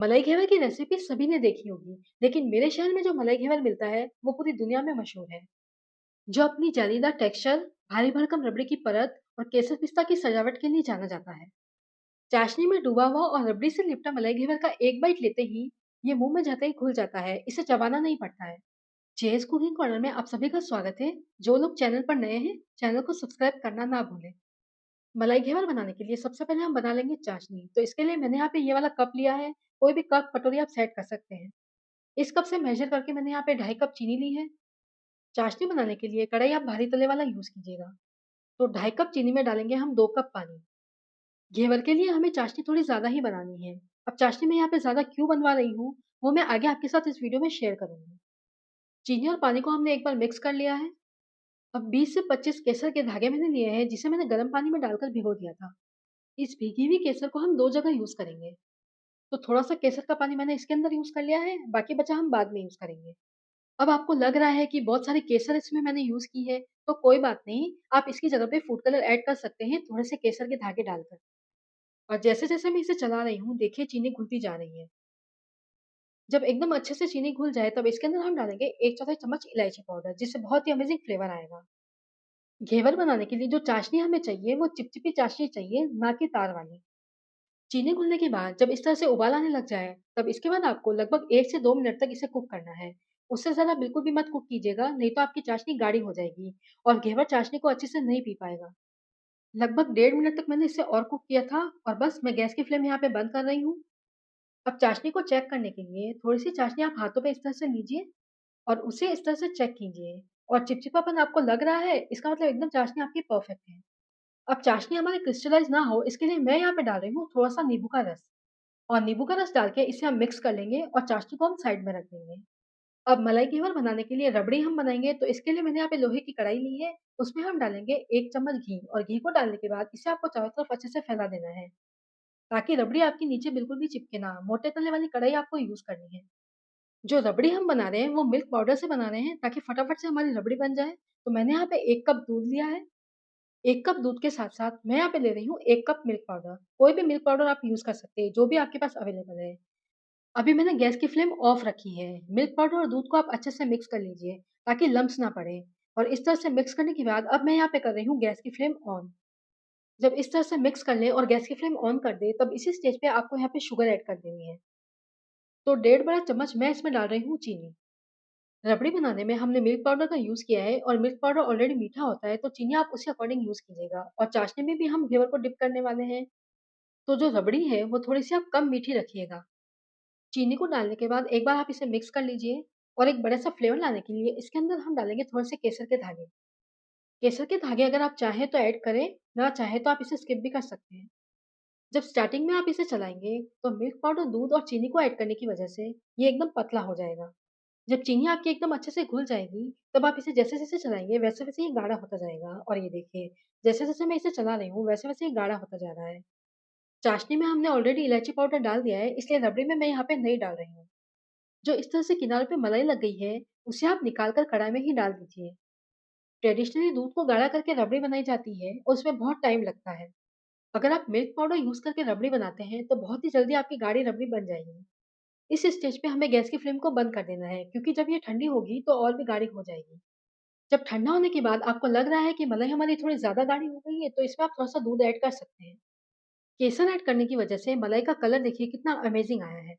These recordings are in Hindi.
मलाई घेवर की रेसिपी सभी ने देखी होगी, लेकिन मेरे शहर में जो मलाई घेवर मिलता है, वो पूरी दुनिया में मशहूर है। जो अपनी जालीदार टेक्सचर, भारी भरकम रबड़ी की परत और केसर पिस्ता की सजावट के लिए जाना जाता है। चाशनी में डूबा हुआ और रबड़ी से लिपटा मलाई घेवर का एक बाइट लेते ही ये मुंह में जाते ही घुल जाता है, इसे चबाना नहीं पड़ता है। जेएस कुकिंग कॉर्नर में आप सभी का स्वागत है। जो लोग चैनल पर नए हैं, चैनल को सब्सक्राइब करना ना भूलें। मलाई घेवर बनाने के लिए सबसे पहले हम बना लेंगे चाशनी। तो इसके लिए मैंने यहाँ पे ये वाला कप लिया है। कोई भी कप कटोरी आप सेट कर सकते हैं। इस कप से मेजर करके मैंने यहाँ पे 2.5 कप चीनी ली है। चाशनी बनाने के लिए कढ़ाई आप भारी तले वाला यूज कीजिएगा। तो 2.5 कप चीनी में डालेंगे हम 2 कप पानी। घेवर के लिए हमें चाशनी थोड़ी ज्यादा ही बनानी है। अब चाशनी में यहाँ पे ज्यादा क्यों बनवा रही हूँ, वो मैं आगे आपके साथ इस वीडियो में शेयर करूंगी। चीनी और पानी को हमने एक बार मिक्स कर लिया है। अब 20 से 25 केसर के धागे मैंने लिए हैं, जिसे मैंने गर्म पानी में डालकर भिगो दिया था। इस भीगी हुई केसर को हम दो जगह यूज करेंगे। तो थोड़ा सा केसर का पानी मैंने इसके अंदर यूज कर लिया है, बाकी बचा हम बाद में यूज करेंगे। अब आपको लग रहा है कि बहुत सारी केसर इसमें मैंने यूज़ की है, तो कोई बात नहीं, आप इसकी जगह पे फूड कलर ऐड कर सकते हैं, थोड़े से केसर के धागे डालकर। और जैसे-जैसे मैं इसे चला रही हूँ, देखिए चीनी घुलती जा रही है। जब एकदम अच्छे से चीनी घुल जाए, तब इसके अंदर हम डालेंगे 1 चौथाई चम्मच इलायची पाउडर, जिससे बहुत ही अमेज़िंग फ्लेवर आएगा। घेवर बनाने के लिए जो चाशनी हमें चाहिए, वो चिपचिपी चाशनी चाहिए, ना कि तार वाली। चीनी घुलने के बाद जब इस तरह से उबाल आने लग जाए, तब इसके बाद आपको लगभग 1 से 2 मिनट तक इसे कुक करना है। उससे ज़्यादा बिल्कुल भी मत कुक कीजिएगा, नहीं तो आपकी चाशनी गाढ़ी हो जाएगी और घेवर चाशनी को अच्छे से नहीं पी पाएगा। लगभग 1.5 मिनट तक मैंने इसे और कुक किया था और बस मैं गैस की फ्लेम यहाँ पे बंद कर रही हूँ। अब चाशनी को चेक करने के लिए थोड़ी-सी चाशनी आप हाथों पे इस तरह से लीजिए और उसे इस तरह से चेक कीजिए और चिपचिपापन आपको लग रहा है, इसका मतलब एकदम चाशनी आपकी परफेक्ट है। अब चाशनी हमारी क्रिस्टलाइज़ ना हो, इसके लिए मैं यहाँ पे डाल रही हूँ थोड़ा-सा नींबू का रस। और नींबू का रस डाल के इसे हम मिक्स कर लेंगे और चाशनी को हम साइड में रख देंगे। अब मलाई घेवर बनाने के लिए रबड़ी हम बनाएँगे, तो इसके लिए मैंने यहाँ पे लोहे की कढ़ाई ली है। उसमें हम डालेंगे 1 चम्मच घी और घी को डालने के बाद इसे आपको चारों तरफ अच्छे से फैला देना है, ताकि रबड़ी आपकी नीचे बिल्कुल भी चिपके ना। मोटे तले वाली कढ़ाई आपको यूज़ करनी है। जो रबड़ी हम बना रहे हैं, वो मिल्क पाउडर से बना रहे हैं, ताकि फटाफट से हमारी रबड़ी बन जाए। तो मैंने यहाँ पे 1 कप दूध लिया है। 1 कप दूध के साथ-साथ मैं यहाँ पे ले रही हूँ 1 कप मिल्क पाउडर। कोई भी मिल्क पाउडर आप यूज़ कर सकते हैं, जो भी आपके पास अवेलेबल है। अभी मैंने गैस की फ्लेम ऑफ रखी है। मिल्क पाउडर और दूध को आप अच्छे से मिक्स कर लीजिए, ताकि लम्प्स ना पड़े। और इस तरह से मिक्स करने के बाद अब मैं यहाँ पे कर रही हूँ गैस की फ्लेम ऑन। जब इस तरह से मिक्स कर लें और गैस की फ्लेम ऑन कर दें, तब इसी स्टेज पे आपको यहाँ पे शुगर ऐड कर देनी है। तो 1.5 बड़ा चम्मच मैं इसमें डाल रही हूँ चीनी। रबड़ी बनाने में हमने मिल्क पाउडर का यूज़ किया है और मिल्क पाउडर ऑलरेडी मीठा होता है, तो चीनी आप उसी अकॉर्डिंग यूज़ कीजिएगा। और चाशनी में भी हम घेवर को डिप करने वाले हैं, तो जो रबड़ी है वो थोड़ी-सी आप कम मीठी रखिएगा। चीनी को डालने के बाद एक बार आप इसे मिक्स कर लीजिए और एक बड़ा-सा फ्लेवर लाने के लिए इसके अंदर हम डालेंगे थोड़े से केसर के धागे। केसर के धागे अगर आप चाहें तो ऐड करें, ना चाहें तो आप इसे स्किप भी कर सकते हैं। जब स्टार्टिंग में आप इसे चलाएँगे, तो मिल्क पाउडर, दूध और चीनी को ऐड करने की वजह से ये एकदम पतला हो जाएगा। जब चीनी आपकी एकदम अच्छे से घुल जाएगी, तब आप इसे जैसे-जैसे चलाएँगे, वैसे-वैसे ये गाढ़ा होता जाएगा। और ये देखिए, जैसे-जैसे मैं इसे चला रही हूँ, वैसे-वैसे ये गाढ़ा होता जा रहा है। चाशनी में हमने ऑलरेडी इलायची पाउडर डाल दिया है, इसलिए रबड़ी में मैं यहाँ पे नहीं डाल रही हूँ। जो इस तरह से किनारों पे मलाई लग गई है, उसे आप निकाल कर कढ़ाई में ही डाल दीजिए। ट्रेडिशनली दूध को गाढ़ा करके रबड़ी बनाई जाती है और उसमें बहुत टाइम लगता है। अगर आप मिल्क पाउडर यूज़ करके रबड़ी बनाते हैं, तो बहुत ही जल्दी आपकी गाढ़ी रबड़ी बन जाएगी। इस स्टेज पे हमें गैस की फ्लेम को बंद कर देना है, क्योंकि जब ये ठंडी होगी तो और भी गाढ़ी हो जाएगी। जब ठंडा होने के बाद आपको लग रहा है कि मलाई हमारी थोड़ी ज़्यादा गाढ़ी हो गई है, तो इसमें आप थोड़ा-सा दूध ऐड कर सकते हैं। केसर ऐड करने की वजह से मलाई का कलर देखिए कितना अमेज़िंग आया है।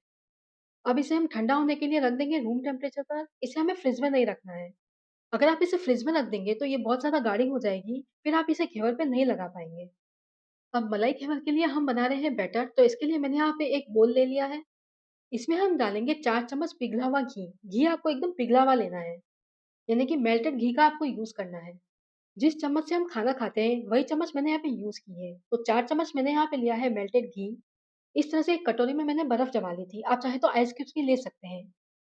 अब इसे हम ठंडा होने के लिए रख देंगे रूम टेम्परेचर पर। इसे हमें फ्रिज में नहीं रखना है। अगर आप इसे फ्रिज में रख देंगे, तो ये बहुत ज़्यादा गाढ़ी हो जाएगी, फिर आप इसे घेवर पे नहीं लगा पाएँगे। अब मलाई घेवर के लिए हम बना रहे हैं बैटर, तो इसके लिए मैंने यहाँ पे एक बोल ले लिया है। इसमें हम डालेंगे 4 चम्मच पिघला हुआ घी। घी आपको एकदम पिघला हुआ लेना है, यानी कि मेल्टेड घी का आपको यूज़ करना है। जिस चम्मच से हम खाना खाते हैं, वही चम्मच मैंने यहाँ पे यूज़ की है। तो 4 चम्मच मैंने यहाँ पे लिया है मेल्टेड घी। इस तरह से एक कटोरी में मैंने बर्फ जमा ली थी। आप चाहें तो आइस क्यूब्स भी ले सकते हैं।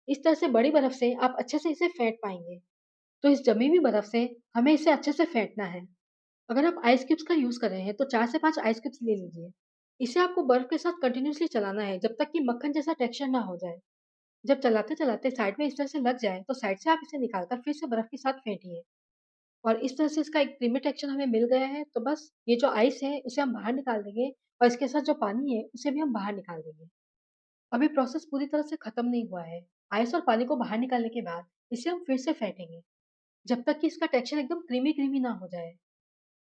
इस तरह से बड़ी बर्फ से आप अच्छे से इसे फेंट पाएँगे। तो इस जमी हुई बर्फ से हमें इसे अच्छे से फेंटना है। अगर आप आइस क्यूब्स का यूज़ कर रहे हैं, तो 4 से 5 आइस क्यूब्स ले लीजिए। इसे आपको बर्फ के साथ कंटीन्यूअसली चलाना है, जब तक कि मक्खन जैसा टेक्सचर ना हो जाए। जब चलाते-चलाते साइड में इस तरह से लग जाए, तो साइड से आप इसे निकाल कर फिर से बर्फ के साथ फेंटिए। और इस तरह से इसका एक क्रीमी टेक्सचर हमें मिल गया है, तो बस ये जो आइस है, उसे हम बाहर निकाल देंगे और इसके साथ जो पानी है, उसे भी हम बाहर निकाल देंगे। अभी प्रोसेस पूरी तरह से खत्म नहीं हुआ है। आइस और पानी को बाहर निकालने के बाद इसे हम फिर से फेंटेंगे, जब तक कि इसका टेक्सचर एकदम क्रीमी-क्रीमी ना हो जाए।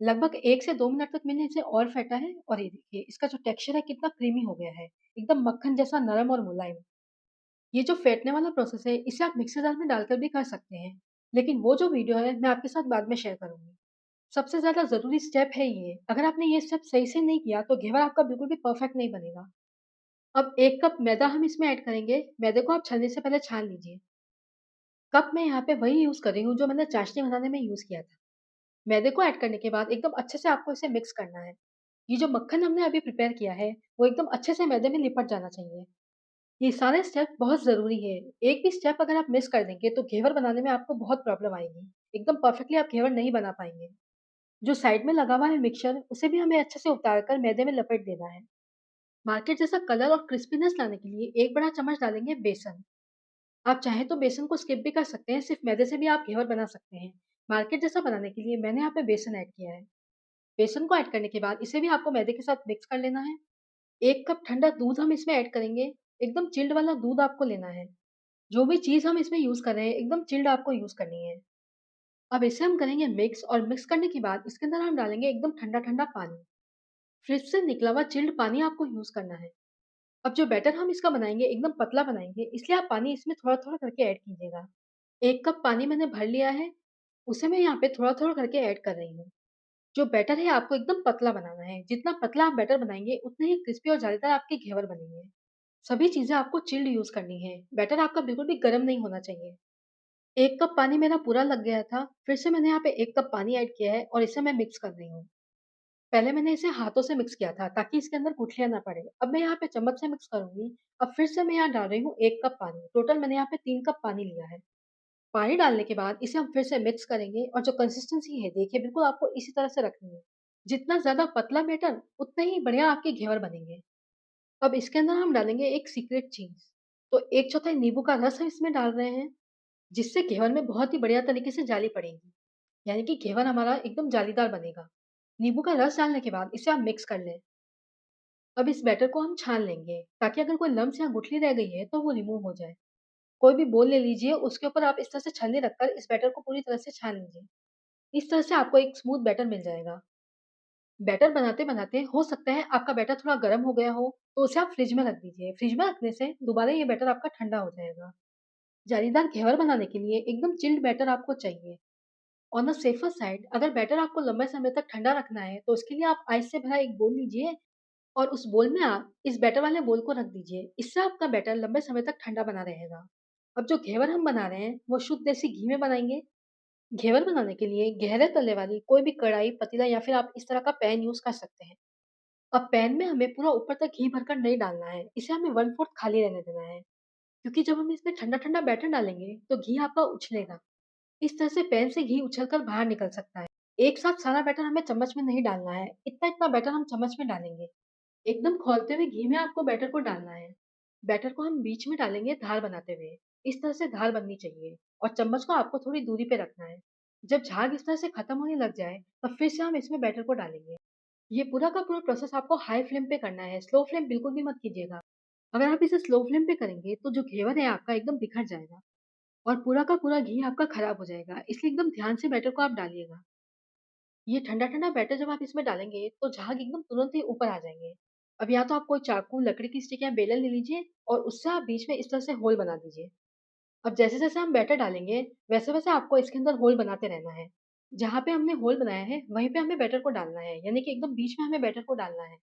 लगभग 1 से 2 मिनट तक मैंने इसे और फेंटा है और ये देखिए इसका जो टेक्सचर है कितना क्रीमी हो गया है। एकदम मक्खन जैसा नरम और मुलायम। ये जो फेंटने वाला प्रोसेस है इसे आप मिक्सर जार में डालकर भी कर सकते हैं। लेकिन वो जो वीडियो है मैं आपके साथ बाद में शेयर करूँगी। सबसे ज़्यादा ज़रूरी स्टेप है ये। अगर आपने ये स्टेप सही से नहीं किया तो घेवर आपका बिल्कुल भी परफेक्ट नहीं बनेगा। अब 1 कप मैदा हम इसमें ऐड करेंगे। मैदे को आप छलनी से पहले छान लीजिए। कप मैं यहाँ पे वही यूज़ कर रही हूँ जो मैंने चाशनी बनाने में यूज़ किया था। मैदे को ऐड करने के बाद एकदम अच्छे से आपको इसे मिक्स करना है। ये जो मक्खन हमने अभी प्रिपेयर किया है, वो एकदम अच्छे से मैदे में लिपट जाना चाहिए। ये सारे स्टेप बहुत ज़रूरी है। एक भी स्टेप अगर आप मिस कर देंगे तो घेवर बनाने में आपको बहुत प्रॉब्लम आएगी। एकदम परफेक्टली आप घेवर नहीं बना पाएँगे। जो साइड में लगा हुआ है मिक्सचर, उसे भी हमें अच्छे से उतार कर मैदे में लपेट देना है। मार्केट जैसा कलर और क्रिस्पीनेस लाने के लिए 1 बड़ा चम्मच डालेंगे बेसन। आप चाहें तो बेसन को स्किप भी कर सकते हैं, सिर्फ मैदे से भी आप घेवर बना सकते हैं। मार्केट जैसा बनाने के लिए मैंने यहाँ पे बेसन ऐड किया है। बेसन को ऐड करने के बाद इसे भी आपको मैदे के साथ मिक्स कर लेना है। 1 कप ठंडा दूध हम इसमें ऐड करेंगे। एकदम चिल्ड वाला दूध आपको लेना है। जो भी चीज़ हम इसमें यूज़ कर रहे हैं, एकदम चिल्ड आपको यूज़ करनी है। अब इसे हम करेंगे मिक्स और मिक्स करने के बाद इसके अंदर हम डालेंगे एकदम ठंडा-ठंडा पानी। फ्रिज से निकला हुआ चिल्ड पानी आपको यूज़ करना है। अब जो बैटर हम इसका बनाएँगे, एकदम पतला बनाएँगे, इसलिए आप पानी इसमें थोड़ा-थोड़ा करके ऐड कीजिएगा। 1 कप पानी मैंने भर लिया है, उसे मैं यहाँ पे थोड़ा-थोड़ा करके ऐड कर रही हूँ। जो बैटर है आपको एकदम पतला बनाना है। जितना पतला आप बैटर बनाएँगे, उतने ही क्रिस्पी और जालीदार आपके घेवर बनेंगे। सभी चीज़ें आपको चिल्ड यूज़ करनी है। बैटर आपका बिल्कुल भी गर्म नहीं होना चाहिए। 1 कप पानी मेरा पूरा लग गया था, फिर से मैंने यहाँ पे 1 कप पानी ऐड किया है और इसे मैं मिक्स कर रही हूँ। पहले मैंने इसे हाथों से मिक्स किया था ताकि इसके अंदर गुठलियाँ ना पड़े। अब मैं यहाँ पे चम्मच से मिक्स करूँगी। अब फिर से मैं यहाँ डाल रही हूँ 1 कप पानी। टोटल मैंने यहाँ पे 3 कप पानी लिया है। पानी डालने के बाद इसे हम फिर से मिक्स करेंगे और जो कंसिस्टेंसी है देखिए बिल्कुल आपको इसी तरह से रखनी है। जितना ज़्यादा पतला बैटर उतने ही बढ़िया आपके घेवर बनेंगे। अब इसके अंदर हम डालेंगे एक सीक्रेट चीज़। तो 1/4 नींबू का रस हम इसमें डाल रहे हैं, जिससे घेवर में बहुत ही बढ़िया तरीके से जाली पड़ेगी। यानी कि घेवर हमारा एकदम जालीदार बनेगा। नींबू का रस डालने के बाद इसे आप मिक्स कर लें। अब इस बैटर को हम छान लेंगे ताकि अगर कोई लम्स या गुठली रह गई है तो वो रिमूव हो जाए। कोई भी बोल ले लीजिए, उसके ऊपर आप इस तरह से छलनी रखकर इस बैटर को पूरी तरह से छान लीजिए। इस तरह से आपको एक स्मूथ बैटर मिल जाएगा। बैटर बनाते-बनाते हो सकता है आपका बैटर थोड़ा गर्म हो गया हो, तो उसे आप फ्रिज में रख दीजिए। फ्रिज में रखने से दोबारा ये बैटर आपका ठंडा हो जाएगा। जालीदार घेवर बनाने के लिए एकदम चिल्ड बैटर आपको चाहिए। ऑन द सेफर साइड अगर बैटर आपको लंबे समय तक ठंडा रखना है, तो उसके लिए आप आइस से भरा एक बोल लीजिए और उस बोल में आप इस बैटर वाले बोल को रख दीजिए। इससे आपका बैटर लंबे समय तक ठंडा बना रहेगा। अब जो घेवर हम बना रहे हैं, वो शुद्ध देसी घी में बनाएँगे। घेवर बनाने के लिए गहरे तले वाली कोई भी कढ़ाई, पतीला या फिर आप इस तरह का पैन यूज़ कर सकते हैं। अब पैन में हमें पूरा ऊपर तक घी भरकर नहीं डालना है, इसे हमें 1/4 खाली रहने देना है। क्योंकि जब हम इसमें ठंडा-ठंडा बैटर डालेंगे, तो घी आपका उछलेगा। इस तरह से पैन से घी उछलकर बाहर निकल सकता है। एक साथ सारा बैटर हमें चम्मच में नहीं डालना है, इतना-इतना बैटर हम चम्मच में डालेंगे। एकदम खौलते हुए घी में आपको बैटर को डालना है। बैटर को हम बीच में डालेंगे धार बनाते हुए। इस तरह से धार बननी चाहिए और चम्मच को आपको थोड़ी दूरी पे रखना है। जब झाग इस तरह से खत्म होने लग जाए, तब फिर से हम इसमें बैटर को डालेंगे। ये पूरा का पूरा प्रोसेस आपको हाई फ्लेम पे करना है, स्लो फ्लेम बिल्कुल भी मत कीजिएगा। अगर आप इसे स्लो फ्लेम पे करेंगे, तो जो घेवर है आपका एकदम बिखर जाएगा और पूरा का पूरा घी आपका खराब हो जाएगा। इसलिए एकदम ध्यान से बैटर को आप डालिएगा। ये ठंडा-ठंडा बैटर जब आप इसमें डालेंगे, तो झाग एकदम तुरंत ही ऊपर आ जाएँगे। अब या तो आप कोई चाकू, लकड़ी की स्टिक या बेलन ले लीजिए और उससे आप बीच में इस तरह से होल बना दीजिए। अब जैसे-जैसे हम बैटर डालेंगे, वैसे-वैसे आपको इसके अंदर होल बनाते रहना है। जहाँ पे हमने होल बनाया है, वहीं पे हमें बैटर को डालना है, यानी कि एकदम बीच में हमें बैटर को डालना है।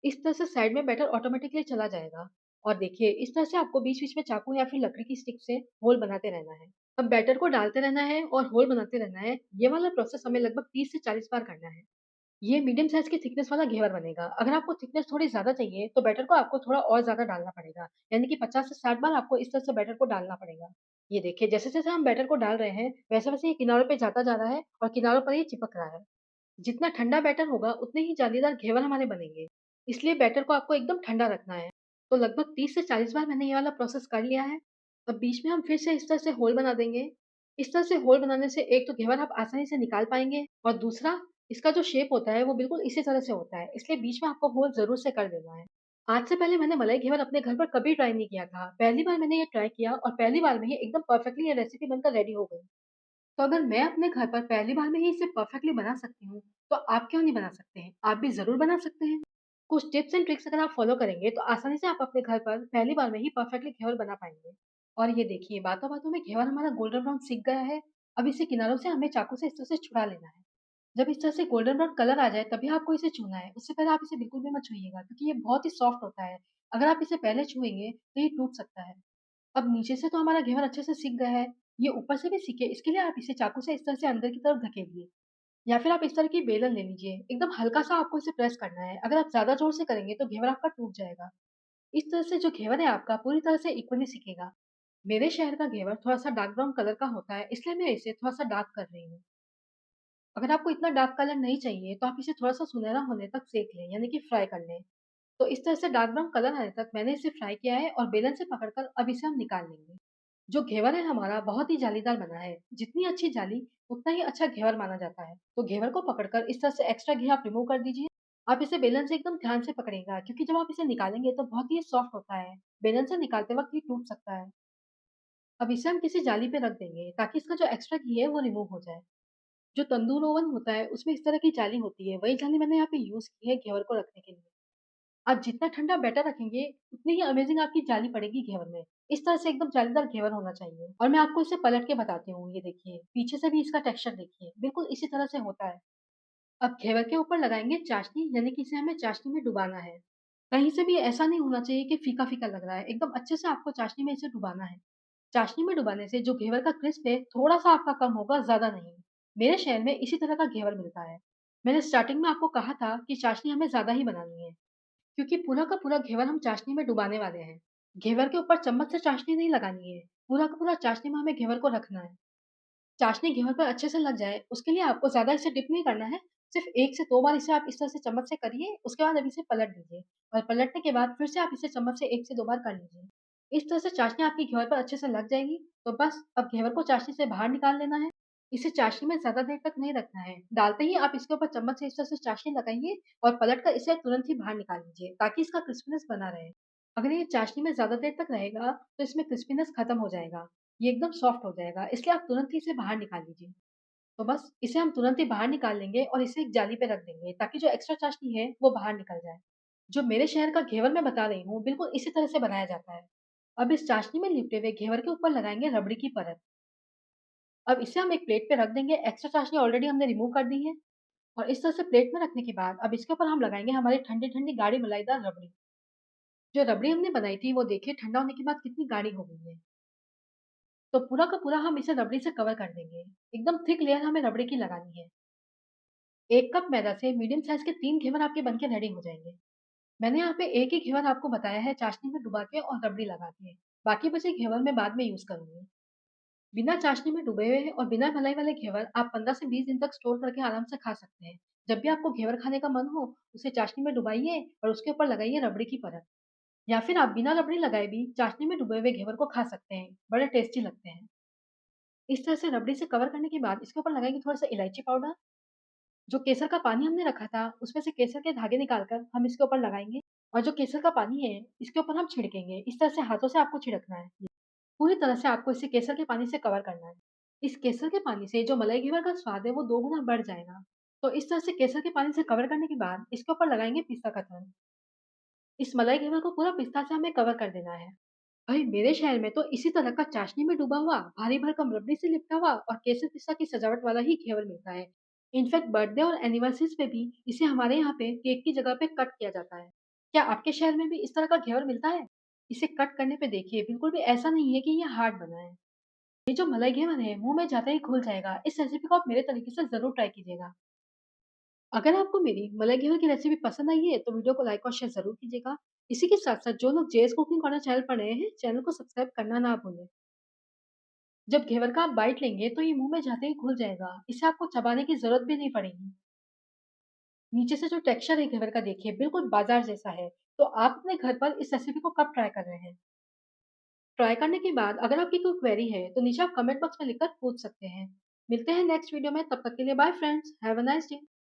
इस तरह से साइड में बैटर ऑटोमेटिकली चला जाएगा। और देखिए, इस तरह से आपको बीच-बीच में चाकू या फिर लकड़ी की स्टिक से होल बनाते रहना है। अब बैटर को डालते रहना है और होल बनाते रहना है। ये वाला प्रोसेस हमें लगभग 30 से 40 बार करना है। ये मीडियम साइज़ की थिकनेस वाला घेवर बनेगा। अगर आपको थिकनेस थोड़ी ज़्यादा चाहिए, तो बैटर को आपको थोड़ा और ज़्यादा डालना पड़ेगा। यानी कि 50 से 60 बार आपको इस तरह से बैटर को डालना पड़ेगा। ये देखिए, जैसे-जैसे हम बैटर को डाल रहे हैं, वैसे-वैसे ये किनारों पे जाता जा रहा है और किनारों पर ये चिपक रहा है। जितना ठंडा बैटर होगा, उतने ही जालीदार घेवर हमारे बनेंगे। इसलिए बैटर को आपको एकदम ठंडा रखना है। तो लगभग 30 से 40 बार मैंने ये वाला प्रोसेस कर लिया है। अब बीच में हम फिर से इस तरह से होल बना देंगे। इस तरह से होल बनाने से एक तो घेवर आप आसानी से निकाल पाएँगे और दूसरा इसका जो शेप होता है वो बिल्कुल इसी तरह से होता है। इसलिए बीच में आपको होल ज़रूर से कर देना है। आज से पहले मैंने मलाई घेवर अपने घर पर कभी ट्राई नहीं किया था। पहली बार मैंने ये ट्राई किया और पहली बार में ही एकदम परफेक्टली ये रेसिपी बनकर रेडी हो गई। तो अगर मैं अपने घर पर पहली बार में ही इसे परफेक्टली बना सकती हूँ, तो आप क्यों नहीं बना सकते हैं? आप भी ज़रूर बना सकते हैं। कुछ टिप्स एंड ट्रिक्स अगर आप फॉलो करेंगे, तो आसानी से आप अपने घर पर पहली बार में ही परफेक्टली घेवर बना पाएँगे। और ये देखिए, बातों-बातों में घेवर हमारा गोल्डन ब्राउन सिक गया है। अब इसे किनारों से हमें चाकू से इस तरह से छुड़ा लेना है। जब इस तरह से गोल्डन ब्राउन कलर आ जाए, तभी आपको इसे छूना है। उससे पहले आप इसे बिल्कुल भी मत छूइएगा, क्योंकि ये बहुत ही सॉफ्ट होता है। अगर आप इसे पहले छुएँगे, तो ये टूट सकता है। अब नीचे से तो हमारा घेवर अच्छे से सिक गया है, ये ऊपर से भी सिके, इसके लिए आप इसे चाकू से इस तरह से अंदर की तरफ धकेलिए, या फिर आप इस तरह की बेलन ले लीजिए। एकदम हल्का-सा आपको इसे प्रेस करना है। अगर आप ज़्यादा ज़ोर से करेंगे, तो घेवर आपका टूट जाएगा। इस तरह से जो घेवर है आपका पूरी तरह से इक्वली सिकेगा। मेरे शहर का घेवर थोड़ा-सा डार्क ब्राउन कलर का होता है, इसलिए मैं इसे थोड़ा-सा डार्क कर रही हूँ। अगर आपको इतना डार्क कलर नहीं चाहिए, तो आप इसे थोड़ा-सा सुनहरा होने तक सेंक लें, यानी कि फ्राई कर लें। तो इस तरह से डार्क ब्राउन कलर आने तक मैंने इसे फ्राई किया है और बेलन से पकड़कर अब इसे हम निकाल लेंगे। जो घेवर है हमारा बहुत ही जालीदार बना है। जितनी अच्छी जाली, उतना ही अच्छा घेवर माना जाता है। तो घेवर को पकड़कर इस तरह से एक्स्ट्रा घी आप रिमूव कर दीजिए। आप इसे बेलन से एकदम ध्यान से पकड़िएगा, क्योंकि जब आप इसे निकालेंगे तो बहुत ही सॉफ्ट होता है। बेलन से निकालते वक़्त ये टूट सकता है। अब इसे हम किसी जाली पे रख देंगे, ताकि इसका जो एक्स्ट्रा घी है वो रिमूव हो जाए। जो तंदूर ओवन होता है, उसमें इस तरह की जाली होती है, वही जाली मैंने यहाँ पे यूज़ की है घेवर को रखने के लिए। आप जितना ठंडा बैटर रखेंगे, उतनी ही अमेज़िंग आपकी जाली पड़ेगी घेवर में। इस तरह से एकदम जालीदार घेवर होना चाहिए। और मैं आपको इसे पलट के बताती हूँ, ये देखिए, पीछे से भी इसका टेक्सचर देखिए, बिल्कुल इसी तरह से होता है। अब घेवर के ऊपर लगाएँगे चाशनी, यानी कि इसे हमें चाशनी में डुबाना है। कहीं से भी ऐसा नहीं होना चाहिए कि फीका-फीका लग रहा है, एकदम अच्छे से आपको चाशनी में इसे डुबाना है। चाशनी में डुबाने से जो घेवर का क्रिस्प है, थोड़ा-सा आपका कम होगा, ज़्यादा नहीं। मेरे शहर में इसी तरह का घेवर मिलता है। मैंने स्टार्टिंग में आपको कहा था कि चाशनी हमें ज़्यादा ही बनानी है, क्योंकि पूरा का पूरा घेवर हम चाशनी में डुबाने वाले हैं। घेवर के ऊपर चम्मच से चाशनी नहीं लगानी है, पूरा का पूरा चाशनी में हमें घेवर को रखना है। चाशनी घेवर पर अच्छे से लग जाए, उसके लिए आपको ज़्यादा इसे डिप नहीं करना है, सिर्फ़ 1 से 2 बार इसे आप इस तरह से चम्मच से करिए, उसके बाद अब इसे पलट दीजिए और पलटने के बाद फिर से आप इसे चम्मच से 1 से 2 बार कर लीजिए। इस तरह से चाशनी आपकी घेवर पर अच्छे से लग जाएगी, तो बस अब घेवर को चाशनी से बाहर निकाल लेना है। इसे चाशनी में ज़्यादा देर तक नहीं रखना है, डालते ही आप इसके ऊपर चम्मच से इस तरह से चाशनी लगाइए और पलटकर इसे तुरंत ही बाहर निकाल लीजिए, ताकि इसका क्रिस्पीनेस बना रहे। अगर ये चाशनी में ज़्यादा देर तक रहेगा, तो इसमें क्रिस्पीनेस खत्म हो जाएगा, ये एकदम सॉफ्ट हो जाएगा, इसलिए आप तुरंत ही इसे बाहर निकाल लीजिए। तो बस इसे हम तुरंत ही बाहर निकाल लेंगे और इसे एक जाली पे रख देंगे, ताकि जो एक्स्ट्रा चाशनी है वो बाहर निकल जाए। जो मेरे शहर का घेवर मैं बता रही हूँ, बिल्कुल इसी तरह से बनाया जाता है। अब इस चाशनी में लिपटे हुए घेवर के ऊपर लगाएंगे रबड़ी की परत। अब इसे हम एक प्लेट पे रख देंगे। एक्स्ट्रा चाशनी ऑलरेडी हमने रिमूव कर दी है और इस तरह से प्लेट में रखने के बाद अब इसके ऊपर हम लगाएंगे हमारी ठंडी ठंडी गाढ़ी मलाईदार रबड़ी। जो रबड़ी हमने बनाई थी, वो देखिए ठंडा होने के बाद कितनी गाढ़ी हो गई है। तो पूरा का पूरा हम इसे रबड़ी से कवर कर देंगे। एकदम थिक लेयर हमें रबड़ी की लगानी है। 1 कप मैदा से मीडियम साइज़ के 3 घेवर आपके बनके रेडी हो जाएँगे। मैंने यहाँ पे एक ही घेवर आपको बताया है चाशनी में डुबा के और रबड़ी लगा के। बाकी बचे घेवर मैं बाद में यूज़ करूँगी। बिना चाशनी में डुबे हुए और बिना मलाई वाले घेवर आप 15 से 20 दिन तक स्टोर करके आराम से खा सकते हैं। जब भी आपको घेवर खाने का मन हो, उसे चाशनी में डुबाइए और उसके ऊपर लगाइए रबड़ी की परत। या फिर आप बिना रबड़ी लगाए भी चाशनी में डुबे हुए घेवर को खा सकते हैं। बड़े टेस्टी लगते हैं। इस तरह से रबड़ी से कवर करने के बाद इसके ऊपर लगाएँगे थोड़ा-सा इलायची पाउडर। जो केसर का पानी हमने रखा था, उसमें से केसर के धागे निकाल कर हम इसके ऊपर लगाएँगे और जो केसर का पानी है, इसके ऊपर हम छिड़केंगे। इस तरह से हाथों से आपको छिड़कना है। पूरी तरह से आपको इसे केसर के पानी से कवर करना है। इस केसर के पानी से जो मलाई घेवर का स्वाद है, वो 2 गुना बढ़ जाएगा। तो इस तरह से केसर के पानी से कवर करने के बाद इसके ऊपर लगाएँगे पिस्ता का तल। इस मलाई घेवर को पूरा पिस्ता से हमें कवर कर देना है। भाई मेरे शहर में तो इसी तरह का चाशनी में डूबा हुआ, भारी भरकम रबड़ी से लिपटा हुआ और केसर पिस्ता की सजावट वाला ही घेवर मिलता है। इनफैक्ट बर्थडे और एनिवर्सरीज पे भी इसे हमारे यहाँ पे केक की जगह पे कट किया जाता है। क्या आपके शहर में भी इस तरह का घेवर मिलता है? इसे कट करने पे देखिए, बिल्कुल भी ऐसा नहीं है कि ये हार्ड बना है। ये जो मलाई घेवर है, मुँह में जाते ही घुल जाएगा। इस रेसिपी को आप मेरे तरीके से ज़रूर ट्राई कीजिएगा। अगर आपको मेरी मलाई घेवर की रेसिपी पसंद आई है, तो वीडियो को लाइक और शेयर ज़रूर कीजिएगा। इसी के साथ-साथ जो लोग जेएस कुकिंग कॉर्नर चैनल पर नए हैं, चैनल को सब्सक्राइब करना ना भूलें। जब घेवर का आप बाइट लेंगे, तो ये मुँह में जाते ही घुल जाएगा। इसे आपको चबाने की ज़रूरत भी नहीं पड़ेगी। नीचे से जो टेक्सचर है घेवर का देखिए, बिल्कुल बाज़ार जैसा है। तो आप अपने घर पर इस रेसिपी को कब ट्राई कर रहे हैं? ट्राई करने के बाद अगर आपकी कोई क्वेरी है, तो नीचे आप कमेंट बॉक्स में लिखकर पूछ सकते हैं। मिलते हैं नेक्स्ट वीडियो में, तब तक के लिए bye friends, have a nice day.